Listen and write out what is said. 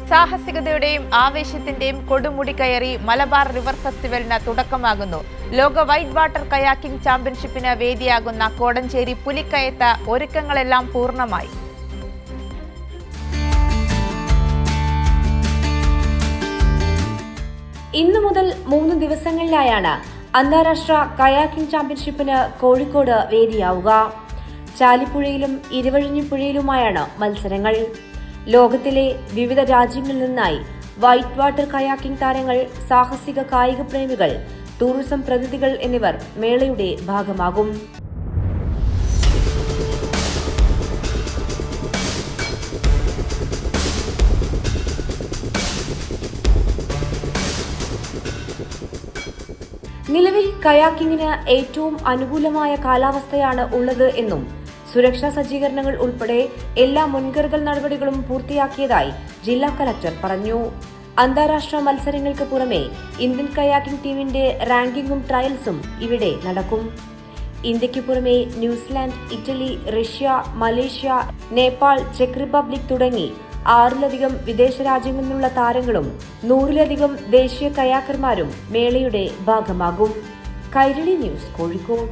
സാഹസികതയുടെയും ആവേശത്തിന്റെയും കൊടുമുടി കയറി മലബാർ റിവർ ഫെസ്റ്റിവലിന് തുടക്കമാകുന്നു. ലോക വൈറ്റ് വാട്ടർ കയാക്കിംഗ് ചാമ്പ്യൻഷിപ്പിന് വേദിയാകുന്ന കോടഞ്ചേരി പുലിക്കയത്ത് ഒരുക്കങ്ങളെല്ലാം പൂർണ്ണമായി. ഇന്നു മുതൽ 3 ദിവസങ്ങളിലായാണ് അന്താരാഷ്ട്ര കയാക്കിംഗ് ചാമ്പ്യൻഷിപ്പിന് കോഴിക്കോട് വേദിയാവുക. ചാലിപ്പുഴയിലും ഇരുവഴിഞ്ഞിപ്പുഴയിലുമായാണ് മത്സരങ്ങൾ. ലോകത്തിലെ വിവിധ രാജ്യങ്ങളിൽ നിന്നായി വൈറ്റ് വാട്ടർ കയാക്കിംഗ് താരങ്ങൾ, സാഹസിക കായിക പ്രേമികൾ, ടൂറിസം പ്രതിനിധികൾ എന്നിവർ മേളയുടെ ഭാഗമാകും. നിലവിൽ കയാക്കിങ്ങിന് ഏറ്റവും അനുകൂലമായ കാലാവസ്ഥയാണ് ഉള്ളത് എന്നും സുരക്ഷാ സജ്ജീകരണങ്ങൾ ഉൾപ്പെടെ എല്ലാ മുൻകരുതൽ നടപടികളും പൂർത്തിയാക്കിയതായി ജില്ലാ കലക്ടർ പറഞ്ഞു. അന്താരാഷ്ട്ര മത്സരങ്ങൾക്ക് പുറമെ ഇന്ത്യൻ കയാക്കിംഗ് ടീമിന്റെ റാങ്കിങ്ങും ട്രയൽസും ഇവിടെ നടക്കും. ഇന്ത്യയ്ക്ക് പുറമെ New Zealand, Italy, Russia, Malaysia, Nepal, check republic തുടങ്ങി 6ലധികം വിദേശ രാജ്യങ്ങളിൽ നിന്നുള്ള താരങ്ങളും 100ലധികം ദേശീയ കയാക്കർമാരും മേളയുടെ ഭാഗമാകും. കൈരളി ന്യൂസ്, കോഴിക്കോട്.